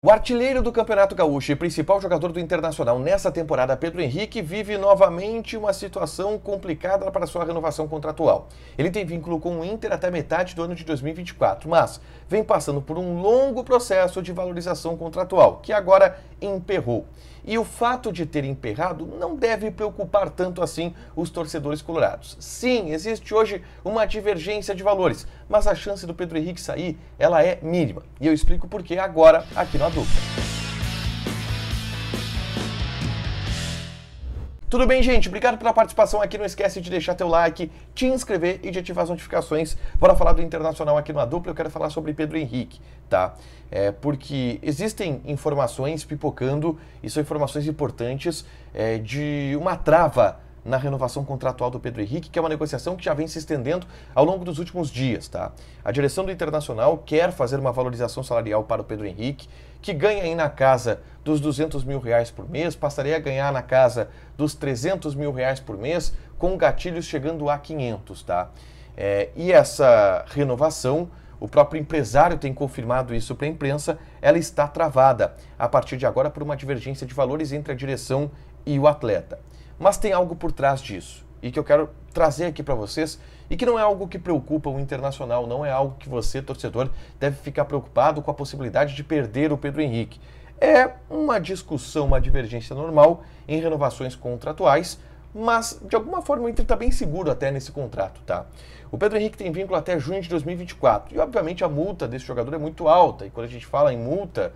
O artilheiro do Campeonato Gaúcho e principal jogador do Internacional nessa temporada, Pedro Henrique, vive novamente uma situação complicada para sua renovação contratual. Ele tem vínculo com o Inter até metade do ano de 2024, mas vem passando por um longo processo de valorização contratual, que agora emperrou. E o fato de ter emperrado não deve preocupar tanto assim os torcedores colorados. Sim, existe hoje uma divergência de valores, mas a chance do Pedro Henrique sair, ela é mínima. E eu explico por que agora aqui no Adulto. Tudo bem, gente? Obrigado pela participação aqui. Não esquece de deixar teu like, te inscrever e de ativar as notificações. Bora falar do Internacional aqui no Dupla. Eu quero falar sobre Pedro Henrique, tá? Porque existem informações pipocando, e são informações importantes, de uma trava na renovação contratual do Pedro Henrique, que é uma negociação que já vem se estendendo ao longo dos últimos dias, tá? A direção do Internacional quer fazer uma valorização salarial para o Pedro Henrique, que ganha aí na casa dos R$200 mil por mês, passaria a ganhar na casa dos R$300 mil por mês, com gatilhos chegando a 500, tá? E essa renovação, o próprio empresário tem confirmado isso para a imprensa, ela está travada a partir de agora por uma divergência de valores entre a direção e o atleta. Mas tem algo por trás disso, e que eu quero trazer aqui para vocês, e que não é algo que preocupa o Internacional, não é algo que você, torcedor, deve ficar preocupado com a possibilidade de perder o Pedro Henrique. É uma discussão, uma divergência normal em renovações contratuais, mas de alguma forma o Inter está bem seguro até nesse contrato, tá? O Pedro Henrique tem vínculo até junho de 2024, e obviamente a multa desse jogador é muito alta, e quando a gente fala em multa,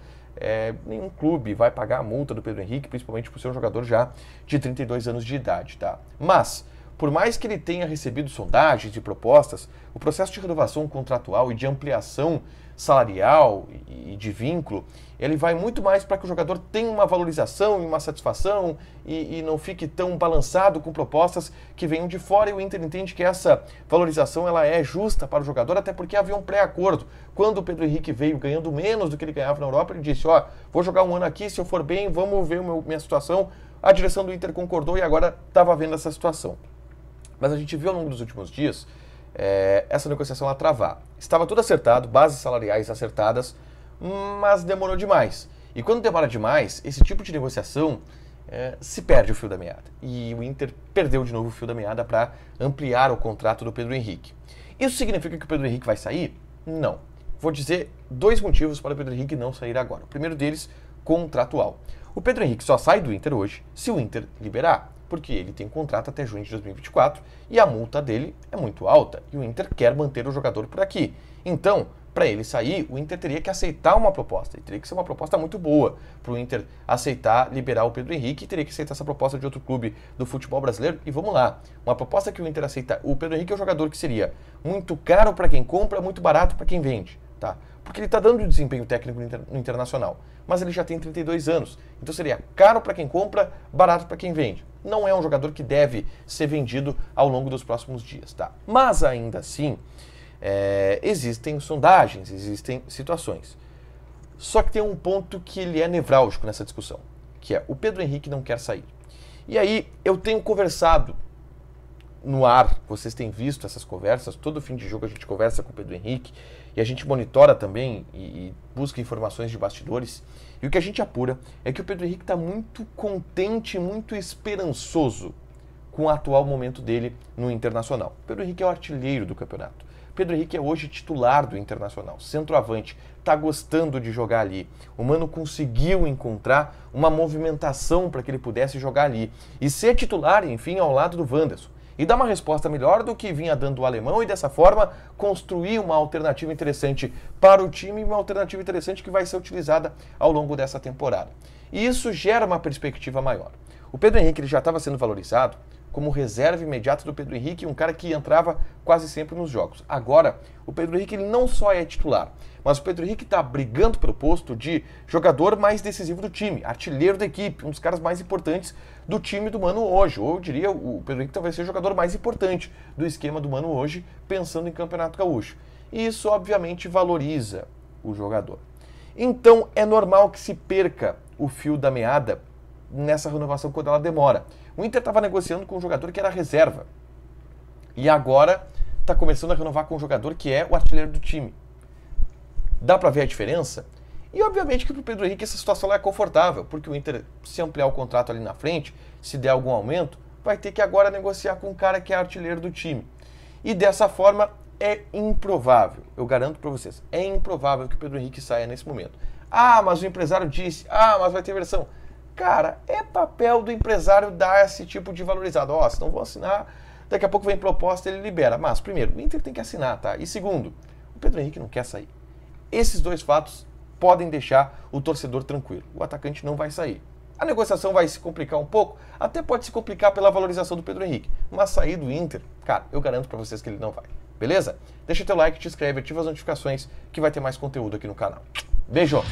nenhum clube vai pagar a multa do Pedro Henrique, principalmente por ser um jogador já de 32 anos de idade, tá? Mas, por mais que ele tenha recebido sondagens e propostas, o processo de renovação contratual e de ampliação salarial e de vínculo, ele vai muito mais para que o jogador tenha uma valorização e uma satisfação e não fique tão balançado com propostas que venham de fora, e o Inter entende que essa valorização ela é justa para o jogador, até porque havia um pré-acordo. Quando o Pedro Henrique veio ganhando menos do que ele ganhava na Europa, ele disse, vou jogar um ano aqui, se eu for bem, vamos ver minha situação. A direção do Inter concordou e agora estava vendo essa situação. Mas a gente viu ao longo dos últimos dias essa negociação a travar. Estava tudo acertado, bases salariais acertadas, mas demorou demais. E quando demora demais, esse tipo de negociação se perde o fio da meada. E o Inter perdeu de novo o fio da meada para ampliar o contrato do Pedro Henrique. Isso significa que o Pedro Henrique vai sair? Não. Vou dizer dois motivos para o Pedro Henrique não sair agora. O primeiro deles, contratual. O Pedro Henrique só sai do Inter hoje se o Inter liberar, porque ele tem contrato até junho de 2024 e a multa dele é muito alta e o Inter quer manter o jogador por aqui. Então, para ele sair, o Inter teria que aceitar uma proposta, e teria que ser uma proposta muito boa para o Inter aceitar liberar o Pedro Henrique, e teria que aceitar essa proposta de outro clube do futebol brasileiro. E vamos lá, uma proposta que o Inter aceita, o Pedro Henrique é um jogador que seria muito caro para quem compra, muito barato para quem vende, tá? Porque ele está dando desempenho técnico no Internacional, mas ele já tem 32 anos, então seria caro para quem compra, barato para quem vende. Não é um jogador que deve ser vendido ao longo dos próximos dias, tá? Mas ainda assim, existem sondagens, existem situações. Só que tem um ponto que ele é nevrálgico nessa discussão, que é o Pedro Henrique não quer sair. E aí eu tenho conversado no ar, vocês têm visto essas conversas, todo fim de jogo a gente conversa com o Pedro Henrique e a gente monitora também e busca informações de bastidores, e o que a gente apura é que o Pedro Henrique está muito contente, muito esperançoso com o atual momento dele no Internacional. O Pedro Henrique é o artilheiro do campeonato. O Pedro Henrique é hoje titular do Internacional, centroavante, está gostando de jogar ali. O Mano conseguiu encontrar uma movimentação para que ele pudesse jogar ali e ser titular, enfim, ao lado do Wanderson. E dar uma resposta melhor do que vinha dando o alemão e dessa forma construir uma alternativa interessante para o time, uma alternativa interessante que vai ser utilizada ao longo dessa temporada. E isso gera uma perspectiva maior. O Pedro Henrique ele já estava sendo valorizado como reserva imediata do Pedro Henrique, um cara que entrava quase sempre nos jogos. Agora, o Pedro Henrique ele não só é titular, mas o Pedro Henrique está brigando pelo posto de jogador mais decisivo do time, artilheiro da equipe, um dos caras mais importantes do time do Mano hoje. Ou eu diria, o Pedro Henrique talvez seja o jogador mais importante do esquema do Mano hoje, pensando em Campeonato Gaúcho. E isso, obviamente, valoriza o jogador. Então, é normal que se perca o fio da meada nessa renovação quando ela demora. O Inter estava negociando com um jogador que era reserva. E agora está começando a renovar com um jogador que é o artilheiro do time. Dá para ver a diferença? E obviamente que para o Pedro Henrique essa situação lá é confortável, porque o Inter, se ampliar o contrato ali na frente, se der algum aumento, vai ter que agora negociar com um cara que é artilheiro do time. E dessa forma é improvável, eu garanto para vocês, é improvável que o Pedro Henrique saia nesse momento. Ah, mas o empresário disse, mas vai ter versão. Cara, é papel do empresário dar esse tipo de valorizado. Ó, se não vou assinar, daqui a pouco vem proposta, ele libera. Mas, primeiro, o Inter tem que assinar, tá? E segundo, o Pedro Henrique não quer sair. Esses dois fatos podem deixar o torcedor tranquilo. O atacante não vai sair. A negociação vai se complicar um pouco, até pode se complicar pela valorização do Pedro Henrique. Mas sair do Inter, cara, eu garanto pra vocês que ele não vai. Beleza? Deixa teu like, te inscreve, ativa as notificações que vai ter mais conteúdo aqui no canal. Beijo!